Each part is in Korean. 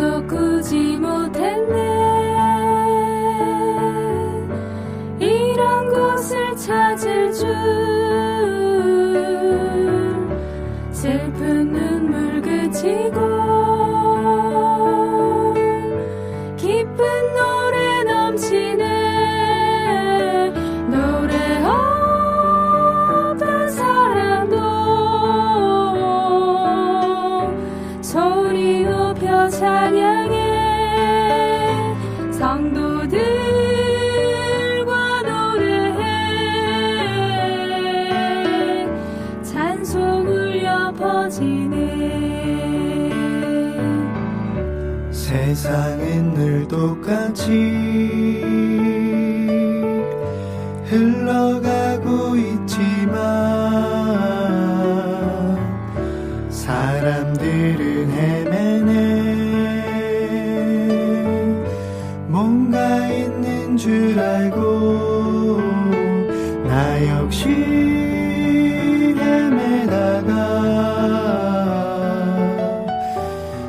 꿈도 꾸지 못했네. 이런 곳을 찾을 줄. 슬픈 눈물 그치고 기쁜 노래 넘치네. 노래 없던 사람도 소리 높여 찬양해. 성도들과 노래해. 찬송 울려 퍼지네. 세상은 늘 똑같이 흘러가고 있지만 사람들은 헤매네. 뭔가 있는 줄 알고 나 역시 헤매다가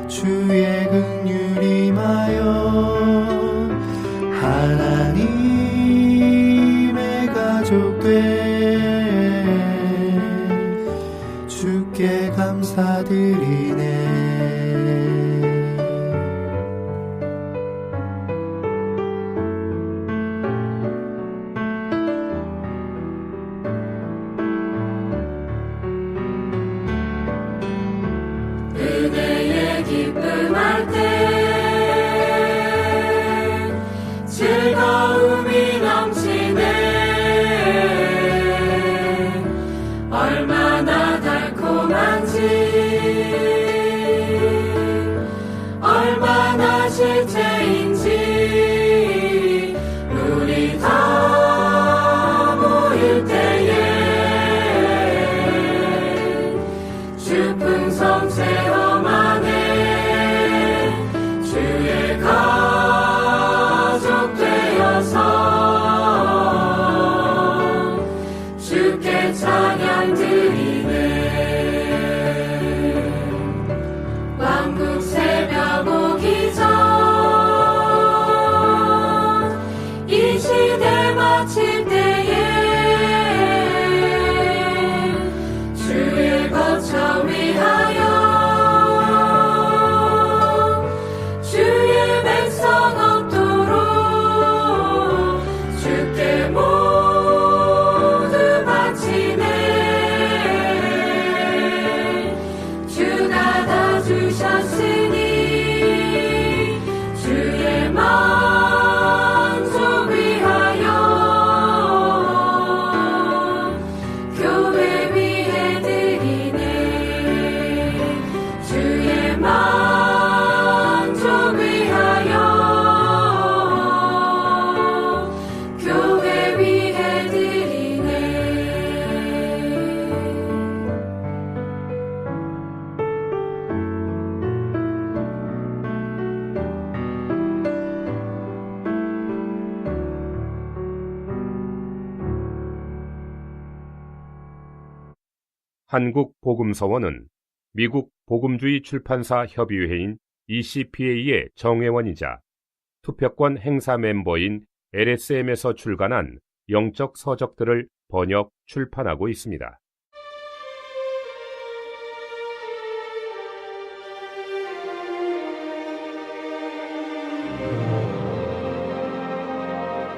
주의 긍휼이 임하여 하나님의 가족돼 주께 감사드리네. 은혜의 기쁨할 때 즐거움이 넘치네. 얼마나 달콤한지 얼마나 실제인지 우리 다 모일 때에 주 풍성 체험하네. 주의 가족 되어서 주께 찬양 드리네. 왕국 새벽 오기 전 이 시대 마칠 때에 주의 거처 위하여 주의 백성 없도록 주께 모두 바치네. 주가 다 주셨으니 주의 만족 위하여 교회 위에 드리네. 주의 만족 위하여 교회 위에 드리네. 한국복음서원은 미국 복음주의 출판사 협의회인 ECPA의 정회원이자 투표권 행사 멤버인 LSM에서 출간한 영적 서적들을 번역, 출판하고 있습니다.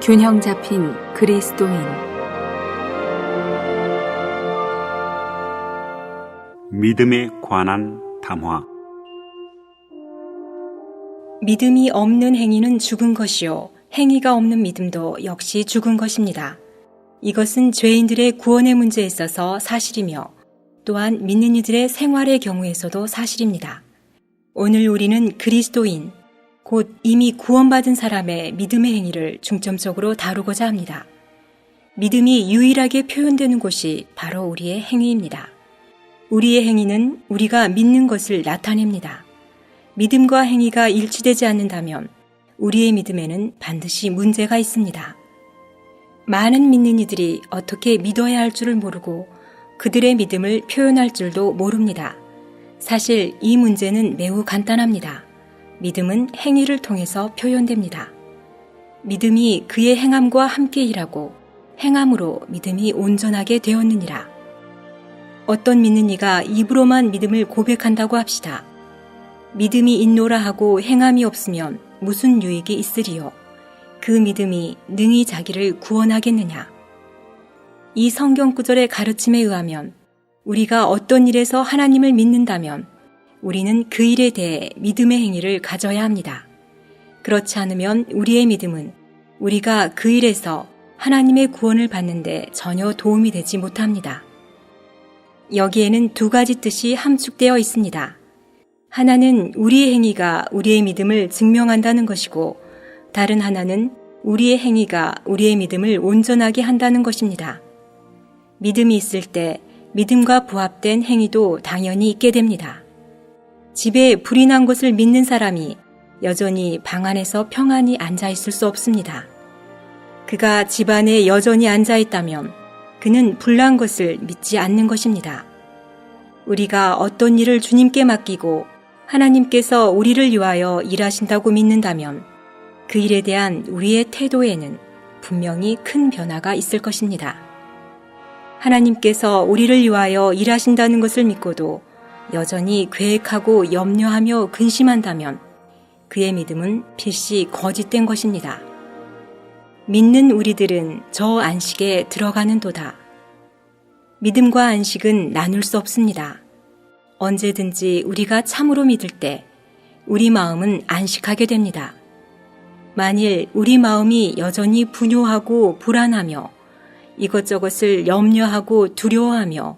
균형 잡힌 그리스도인. 믿음에 관한 담화. 믿음이 없는 행위는 죽은 것이요 행위가 없는 믿음도 역시 죽은 것입니다. 이것은 죄인들의 구원의 문제에 있어서 사실이며 또한 믿는 이들의 생활의 경우에서도 사실입니다. 오늘 우리는 그리스도인, 곧 이미 구원받은 사람의 믿음의 행위를 중점적으로 다루고자 합니다. 믿음이 유일하게 표현되는 곳이 바로 우리의 행위입니다. 우리의 행위는 우리가 믿는 것을 나타냅니다. 믿음과 행위가 일치되지 않는다면 우리의 믿음에는 반드시 문제가 있습니다. 많은 믿는 이들이 어떻게 믿어야 할 줄을 모르고 그들의 믿음을 표현할 줄도 모릅니다. 사실 이 문제는 매우 간단합니다. 믿음은 행위를 통해서 표현됩니다. 믿음이 그의 행함과 함께 일하고 행함으로 믿음이 온전하게 되었느니라. 어떤 믿는 이가 입으로만 믿음을 고백한다고 합시다. 믿음이 있노라 하고 행함이 없으면 무슨 유익이 있으리요? 그 믿음이 능히 자기를 구원하겠느냐? 이 성경 구절의 가르침에 의하면 우리가 어떤 일에서 하나님을 믿는다면 우리는 그 일에 대해 믿음의 행위를 가져야 합니다. 그렇지 않으면 우리의 믿음은 우리가 그 일에서 하나님의 구원을 받는데 전혀 도움이 되지 못합니다. 여기에는 두 가지 뜻이 함축되어 있습니다. 하나는 우리의 행위가 우리의 믿음을 증명한다는 것이고 다른 하나는 우리의 행위가 우리의 믿음을 온전하게 한다는 것입니다. 믿음이 있을 때 믿음과 부합된 행위도 당연히 있게 됩니다. 집에 불이 난 것을 믿는 사람이 여전히 방 안에서 평안히 앉아 있을 수 없습니다. 그가 집 안에 여전히 앉아 있다면 그는 불난 것을 믿지 않는 것입니다. 우리가 어떤 일을 주님께 맡기고 하나님께서 우리를 위하여 일하신다고 믿는다면 그 일에 대한 우리의 태도에는 분명히 큰 변화가 있을 것입니다. 하나님께서 우리를 위하여 일하신다는 것을 믿고도 여전히 계획하고 염려하며 근심한다면 그의 믿음은 필시 거짓된 것입니다. 믿는 우리들은 저 안식에 들어가는도다. 믿음과 안식은 나눌 수 없습니다. 언제든지 우리가 참으로 믿을 때 우리 마음은 안식하게 됩니다. 만일 우리 마음이 여전히 분요하고 불안하며 이것저것을 염려하고 두려워하며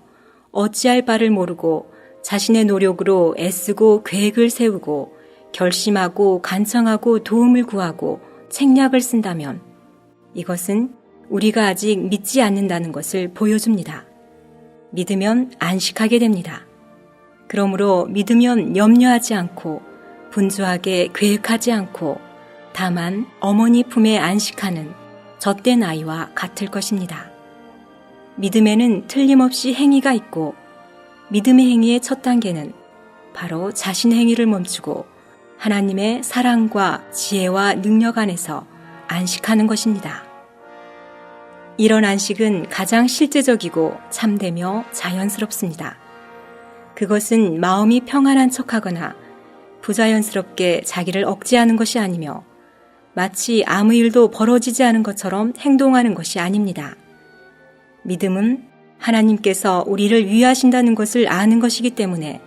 어찌할 바를 모르고 자신의 노력으로 애쓰고 계획을 세우고 결심하고 간청하고 도움을 구하고 책략을 쓴다면 이것은 우리가 아직 믿지 않는다는 것을 보여줍니다. 믿으면 안식하게 됩니다. 그러므로 믿으면 염려하지 않고 분주하게 계획하지 않고 다만 어머니 품에 안식하는 젖된 아이와 같을 것입니다. 믿음에는 틀림없이 행위가 있고 믿음의 행위의 첫 단계는 바로 자신의 행위를 멈추고 하나님의 사랑과 지혜와 능력 안에서 안식하는 것입니다. 이런 안식은 가장 실제적이고 참되며 자연스럽습니다. 그것은 마음이 평안한 척하거나 부자연스럽게 자기를 억제하는 것이 아니며 마치 아무 일도 벌어지지 않은 것처럼 행동하는 것이 아닙니다. 믿음은 하나님께서 우리를 위하신다는 것을 아는 것이기 때문에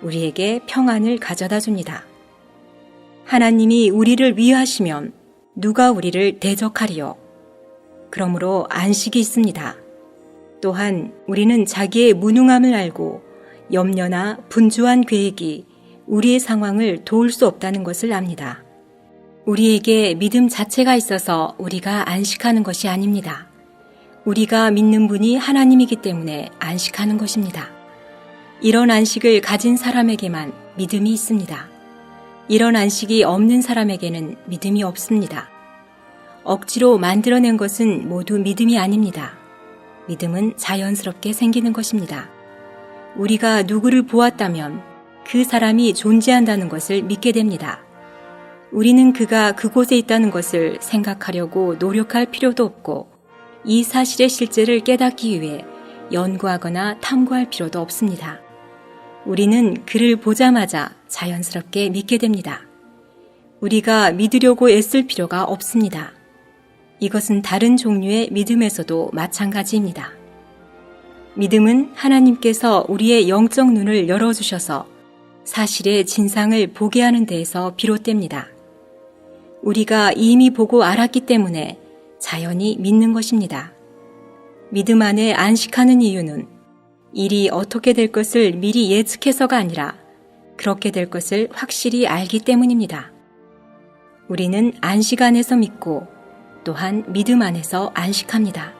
우리에게 평안을 가져다 줍니다. 하나님이 우리를 위하시면 누가 우리를 대적하리요? 그러므로 안식이 있습니다. 또한 우리는 자기의 무능함을 알고 염려나 분주한 계획이 우리의 상황을 도울 수 없다는 것을 압니다. 우리에게 믿음 자체가 있어서 우리가 안식하는 것이 아닙니다. 우리가 믿는 분이 하나님이기 때문에 안식하는 것입니다. 이런 안식을 가진 사람에게만 믿음이 있습니다. 이런 안식이 없는 사람에게는 믿음이 없습니다. 억지로 만들어낸 것은 모두 믿음이 아닙니다. 믿음은 자연스럽게 생기는 것입니다. 우리가 누구를 보았다면 그 사람이 존재한다는 것을 믿게 됩니다. 우리는 그가 그곳에 있다는 것을 생각하려고 노력할 필요도 없고 이 사실의 실제를 깨닫기 위해 연구하거나 탐구할 필요도 없습니다. 우리는 그를 보자마자 자연스럽게 믿게 됩니다. 우리가 믿으려고 애쓸 필요가 없습니다. 이것은 다른 종류의 믿음에서도 마찬가지입니다. 믿음은 하나님께서 우리의 영적 눈을 열어주셔서 사실의 진상을 보게 하는 데에서 비롯됩니다. 우리가 이미 보고 알았기 때문에 자연히 믿는 것입니다. 믿음 안에 안식하는 이유는 일이 어떻게 될 것을 미리 예측해서가 아니라 그렇게 될 것을 확실히 알기 때문입니다. 우리는 안식 안에서 믿고 또한 믿음 안에서 안식합니다.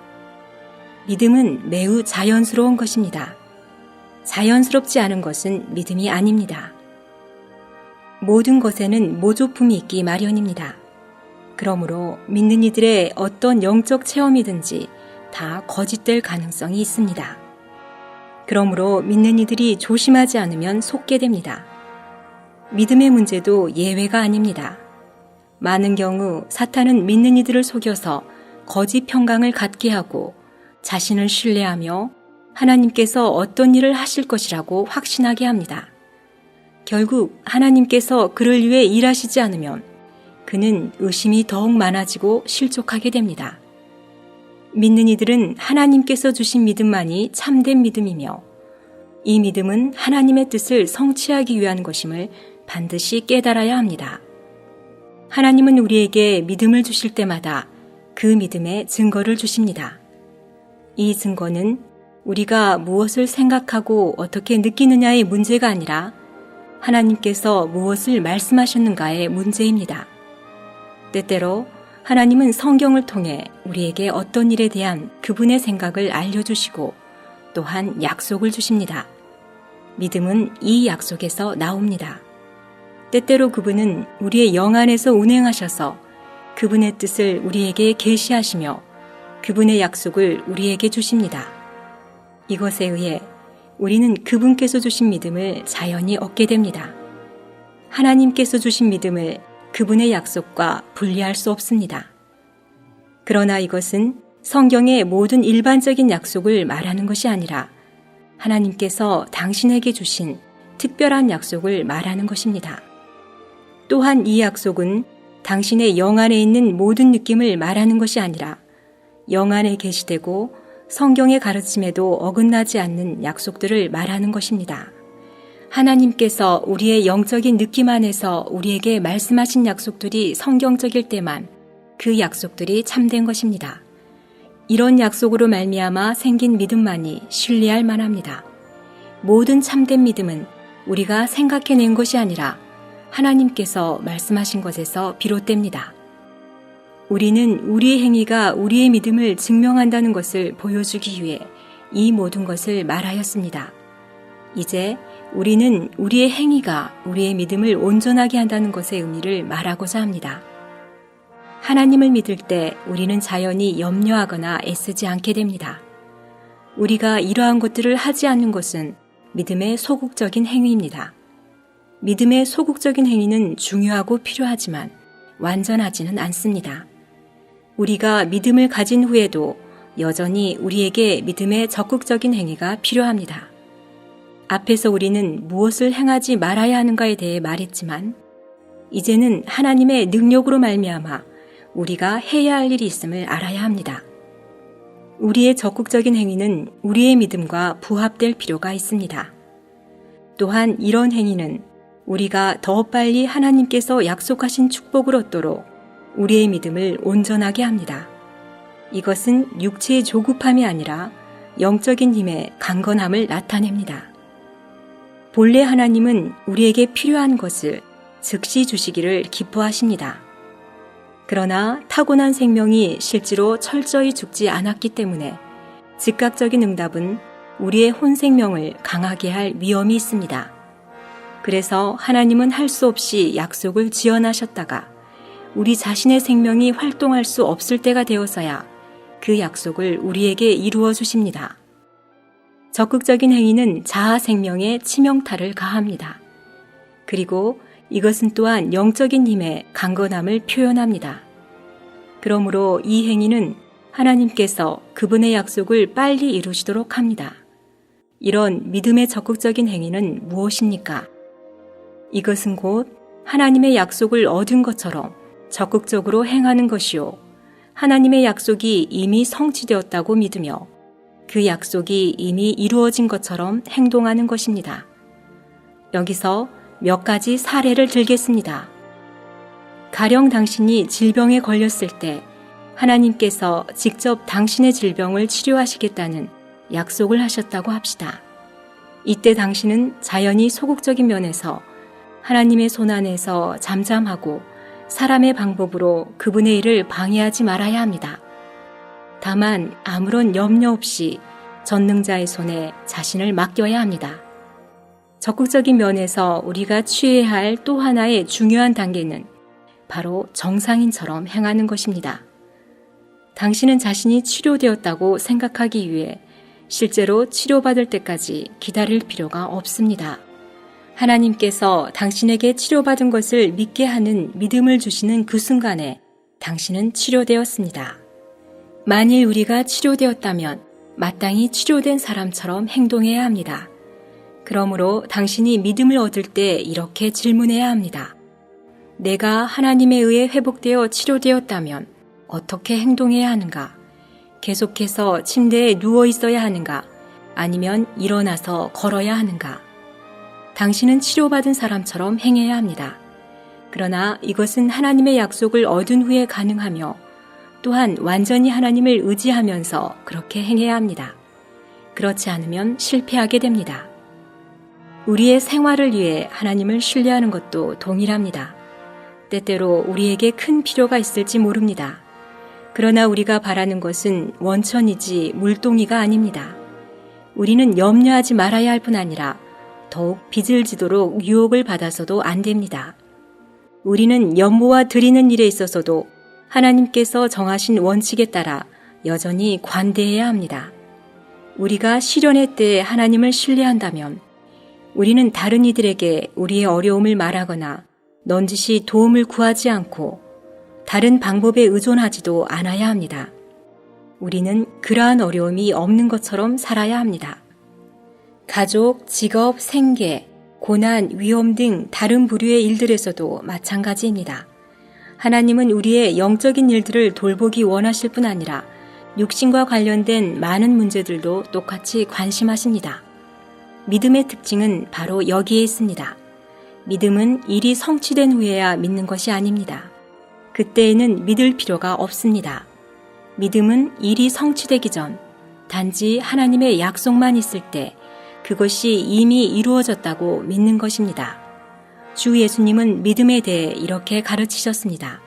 믿음은 매우 자연스러운 것입니다. 자연스럽지 않은 것은 믿음이 아닙니다. 모든 것에는 모조품이 있기 마련입니다. 그러므로 믿는 이들의 어떤 영적 체험이든지 다 거짓될 가능성이 있습니다. 그러므로 믿는 이들이 조심하지 않으면 속게 됩니다. 믿음의 문제도 예외가 아닙니다. 많은 경우 사탄은 믿는 이들을 속여서 거짓 평강을 갖게 하고 자신을 신뢰하며 하나님께서 어떤 일을 하실 것이라고 확신하게 합니다. 결국 하나님께서 그를 위해 일하시지 않으면 그는 의심이 더욱 많아지고 실족하게 됩니다. 믿는 이들은 하나님께서 주신 믿음만이 참된 믿음이며 이 믿음은 하나님의 뜻을 성취하기 위한 것임을 반드시 깨달아야 합니다. 하나님은 우리에게 믿음을 주실 때마다 그 믿음의 증거를 주십니다. 이 증거는 우리가 무엇을 생각하고 어떻게 느끼느냐의 문제가 아니라 하나님께서 무엇을 말씀하셨는가의 문제입니다. 때때로 하나님은 성경을 통해 우리에게 어떤 일에 대한 그분의 생각을 알려주시고 또한 약속을 주십니다. 믿음은 이 약속에서 나옵니다. 때때로 그분은 우리의 영 안에서 운행하셔서 그분의 뜻을 우리에게 계시하시며 그분의 약속을 우리에게 주십니다. 이것에 의해 우리는 그분께서 주신 믿음을 자연히 얻게 됩니다. 하나님께서 주신 믿음을 그분의 약속과 분리할 수 없습니다. 그러나 이것은 성경의 모든 일반적인 약속을 말하는 것이 아니라 하나님께서 당신에게 주신 특별한 약속을 말하는 것입니다. 또한 이 약속은 당신의 영 안에 있는 모든 느낌을 말하는 것이 아니라 영 안에 계시되고 성경의 가르침에도 어긋나지 않는 약속들을 말하는 것입니다. 하나님께서 우리의 영적인 느낌 안에서 우리에게 말씀하신 약속들이 성경적일 때만 그 약속들이 참된 것입니다. 이런 약속으로 말미암아 생긴 믿음만이 신뢰할 만합니다. 모든 참된 믿음은 우리가 생각해낸 것이 아니라 하나님께서 말씀하신 것에서 비롯됩니다. 우리는 우리의 행위가 우리의 믿음을 증명한다는 것을 보여주기 위해 이 모든 것을 말하였습니다. 이제 우리는 우리의 행위가 우리의 믿음을 온전하게 한다는 것의 의미를 말하고자 합니다. 하나님을 믿을 때 우리는 자연히 염려하거나 애쓰지 않게 됩니다. 우리가 이러한 것들을 하지 않는 것은 믿음의 소극적인 행위입니다. 믿음의 소극적인 행위는 중요하고 필요하지만 완전하지는 않습니다. 우리가 믿음을 가진 후에도 여전히 우리에게 믿음의 적극적인 행위가 필요합니다. 앞에서 우리는 무엇을 행하지 말아야 하는가에 대해 말했지만 이제는 하나님의 능력으로 말미암아 우리가 해야 할 일이 있음을 알아야 합니다. 우리의 적극적인 행위는 우리의 믿음과 부합될 필요가 있습니다. 또한 이런 행위는 우리가 더 빨리 하나님께서 약속하신 축복을 얻도록 우리의 믿음을 온전하게 합니다. 이것은 육체의 조급함이 아니라 영적인 힘의 강건함을 나타냅니다. 본래 하나님은 우리에게 필요한 것을 즉시 주시기를 기뻐하십니다. 그러나 타고난 생명이 실제로 철저히 죽지 않았기 때문에 즉각적인 응답은 우리의 혼 생명을 강하게 할 위험이 있습니다. 그래서 하나님은 할 수 없이 약속을 지어나셨다가 우리 자신의 생명이 활동할 수 없을 때가 되어서야 그 약속을 우리에게 이루어 주십니다. 적극적인 행위는 자아 생명에 치명타를 가합니다. 그리고 이것은 또한 영적인 힘의 강건함을 표현합니다. 그러므로 이 행위는 하나님께서 그분의 약속을 빨리 이루시도록 합니다. 이런 믿음의 적극적인 행위는 무엇입니까? 이것은 곧 하나님의 약속을 얻은 것처럼 적극적으로 행하는 것이요. 하나님의 약속이 이미 성취되었다고 믿으며 그 약속이 이미 이루어진 것처럼 행동하는 것입니다. 여기서 몇 가지 사례를 들겠습니다. 가령 당신이 질병에 걸렸을 때 하나님께서 직접 당신의 질병을 치료하시겠다는 약속을 하셨다고 합시다. 이때 당신은 자연히 소극적인 면에서 하나님의 손 안에서 잠잠하고 사람의 방법으로 그분의 일을 방해하지 말아야 합니다. 다만 아무런 염려 없이 전능자의 손에 자신을 맡겨야 합니다. 적극적인 면에서 우리가 취해야 할 또 하나의 중요한 단계는 바로 정상인처럼 행하는 것입니다. 당신은 자신이 치료되었다고 생각하기 위해 실제로 치료받을 때까지 기다릴 필요가 없습니다. 하나님께서 당신에게 치료받은 것을 믿게 하는 믿음을 주시는 그 순간에 당신은 치료되었습니다. 만일 우리가 치료되었다면 마땅히 치료된 사람처럼 행동해야 합니다. 그러므로 당신이 믿음을 얻을 때 이렇게 질문해야 합니다. 내가 하나님에 의해 회복되어 치료되었다면 어떻게 행동해야 하는가? 계속해서 침대에 누워 있어야 하는가? 아니면 일어나서 걸어야 하는가? 당신은 치료받은 사람처럼 행해야 합니다. 그러나 이것은 하나님의 약속을 얻은 후에 가능하며 또한 완전히 하나님을 의지하면서 그렇게 행해야 합니다. 그렇지 않으면 실패하게 됩니다. 우리의 생활을 위해 하나님을 신뢰하는 것도 동일합니다. 때때로 우리에게 큰 필요가 있을지 모릅니다. 그러나 우리가 바라는 것은 원천이지 물동이가 아닙니다. 우리는 염려하지 말아야 할 뿐 아니라 더욱 빚을 지도록 유혹을 받아서도 안 됩니다. 우리는 연모와 드리는 일에 있어서도 하나님께서 정하신 원칙에 따라 여전히 관대해야 합니다. 우리가 시련의 때에 하나님을 신뢰한다면 우리는 다른 이들에게 우리의 어려움을 말하거나 넌지시 도움을 구하지 않고 다른 방법에 의존하지도 않아야 합니다. 우리는 그러한 어려움이 없는 것처럼 살아야 합니다. 가족, 직업, 생계, 고난, 위험 등 다른 부류의 일들에서도 마찬가지입니다. 하나님은 우리의 영적인 일들을 돌보기 원하실 뿐 아니라 육신과 관련된 많은 문제들도 똑같이 관심하십니다. 믿음의 특징은 바로 여기에 있습니다. 믿음은 일이 성취된 후에야 믿는 것이 아닙니다. 그때에는 믿을 필요가 없습니다. 믿음은 일이 성취되기 전 단지 하나님의 약속만 있을 때 그것이 이미 이루어졌다고 믿는 것입니다. 주 예수님은 믿음에 대해 이렇게 가르치셨습니다.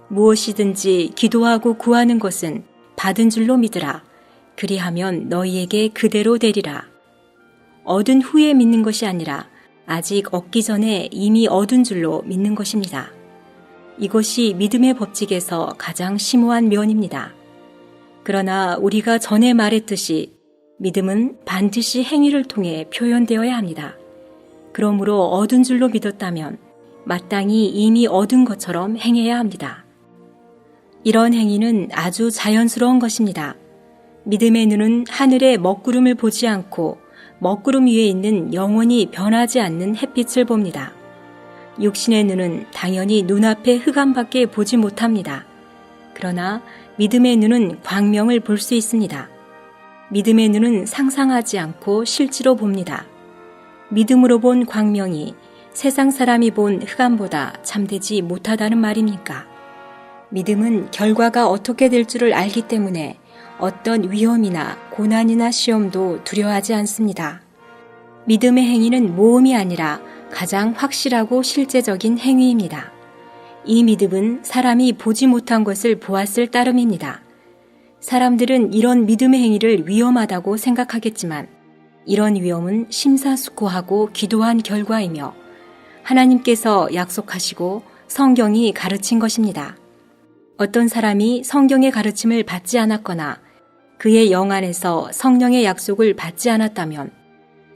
무엇이든지 기도하고 구하는 것은 받은 줄로 믿으라. 그리하면 너희에게 그대로 되리라. 얻은 후에 믿는 것이 아니라 아직 얻기 전에 이미 얻은 줄로 믿는 것입니다. 이것이 믿음의 법칙에서 가장 심오한 면입니다. 그러나 우리가 전에 말했듯이 믿음은 반드시 행위를 통해 표현되어야 합니다. 그러므로 얻은 줄로 믿었다면 마땅히 이미 얻은 것처럼 행해야 합니다. 이런 행위는 아주 자연스러운 것입니다. 믿음의 눈은 하늘의 먹구름을 보지 않고 먹구름 위에 있는 영원히 변하지 않는 햇빛을 봅니다. 육신의 눈은 당연히 눈앞의 흑암밖에 보지 못합니다. 그러나 믿음의 눈은 광명을 볼 수 있습니다. 믿음의 눈은 상상하지 않고 실제로 봅니다. 믿음으로 본 광명이 세상 사람이 본 흑암보다 참되지 못하다는 말입니까? 믿음은 결과가 어떻게 될 줄을 알기 때문에 어떤 위험이나 고난이나 시험도 두려워하지 않습니다. 믿음의 행위는 모험이 아니라 가장 확실하고 실제적인 행위입니다. 이 믿음은 사람이 보지 못한 것을 보았을 따름입니다. 사람들은 이런 믿음의 행위를 위험하다고 생각하겠지만 이런 위험은 심사숙고하고 기도한 결과이며 하나님께서 약속하시고 성경이 가르친 것입니다. 어떤 사람이 성경의 가르침을 받지 않았거나 그의 영 안에서 성령의 약속을 받지 않았다면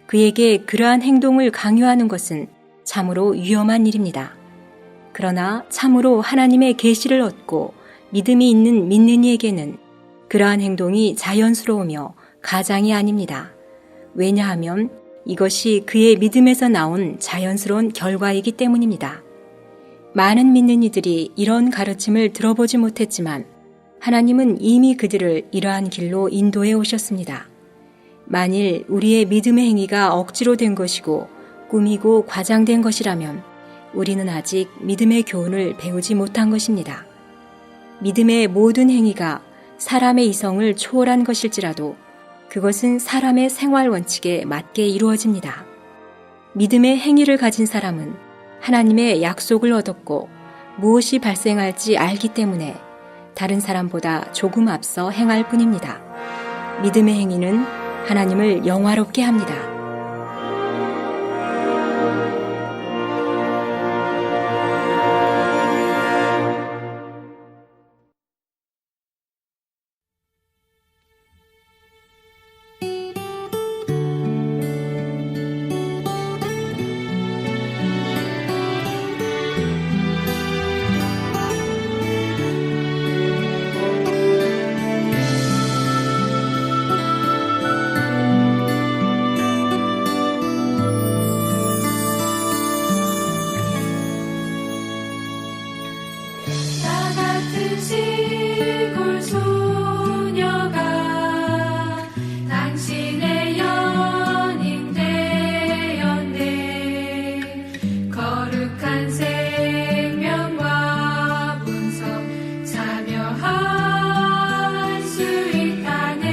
그에게 그러한 행동을 강요하는 것은 참으로 위험한 일입니다. 그러나 참으로 하나님의 계시를 얻고 믿음이 있는 믿는 이에게는 그러한 행동이 자연스러우며 가장이 아닙니다. 왜냐하면 이것이 그의 믿음에서 나온 자연스러운 결과이기 때문입니다. 많은 믿는 이들이 이런 가르침을 들어보지 못했지만 하나님은 이미 그들을 이러한 길로 인도해 오셨습니다. 만일 우리의 믿음의 행위가 억지로 된 것이고 꾸미고 과장된 것이라면 우리는 아직 믿음의 교훈을 배우지 못한 것입니다. 믿음의 모든 행위가 사람의 이성을 초월한 것일지라도 그것은 사람의 생활 원칙에 맞게 이루어집니다. 믿음의 행위를 가진 사람은 하나님의 약속을 얻었고 무엇이 발생할지 알기 때문에 다른 사람보다 조금 앞서 행할 뿐입니다. 믿음의 행위는 하나님을 영화롭게 합니다. 같은 시골 소녀가 당신의 연인 되었네. 거룩한 생명과 본성 참여할 수 있다네.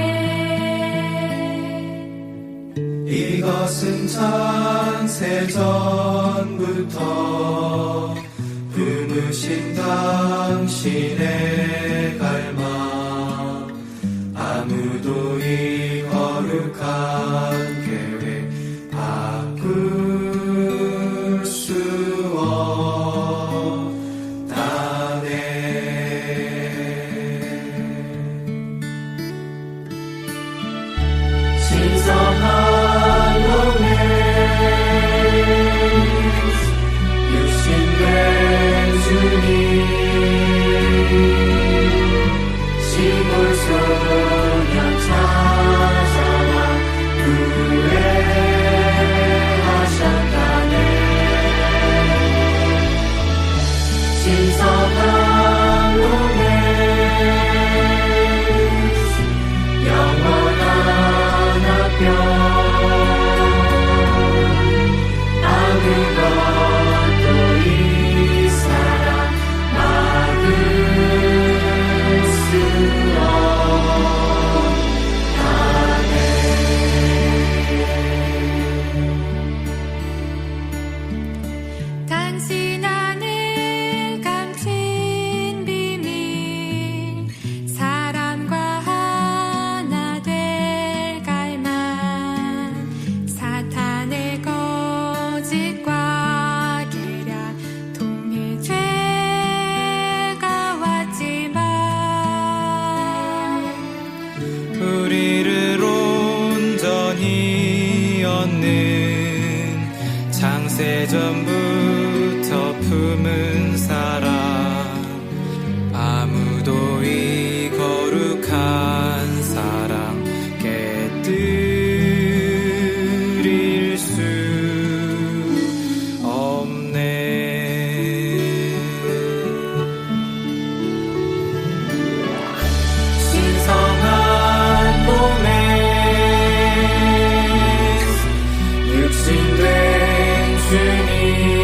이것은 창세전부터 품으신 당신의 갈망, 아무도 이 거룩한 계획 바꿀 수 없다네. 신성한 로맨스, 육신된 주님, 시골 소년 찾아와 구해하셨다네. 신성한 로맨스, 영원한 합병, 아무것도 이 사랑 막을 수 없다네. 당신 안에 감춘 비밀, 사람과 하나 될 갈망, 사탄의 거짓과 계략 통해 죄가 왔지만 우리를 온전히 얻는 창세전부터 품은 사랑, 아무도 이 거룩한 사랑 깨뜨릴 수 없네. 신성한 로맨스, 육신된 주님,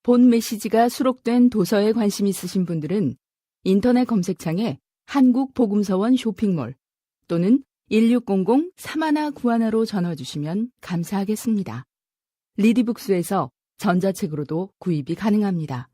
본 메시지가 수록된 도서에 관심 있으신 분들은 인터넷 검색창에 한국복음서원 쇼핑몰 또는 1600-3191로 전화 주시면 감사하겠습니다. 리디북스에서 전자책으로도 구입이 가능합니다.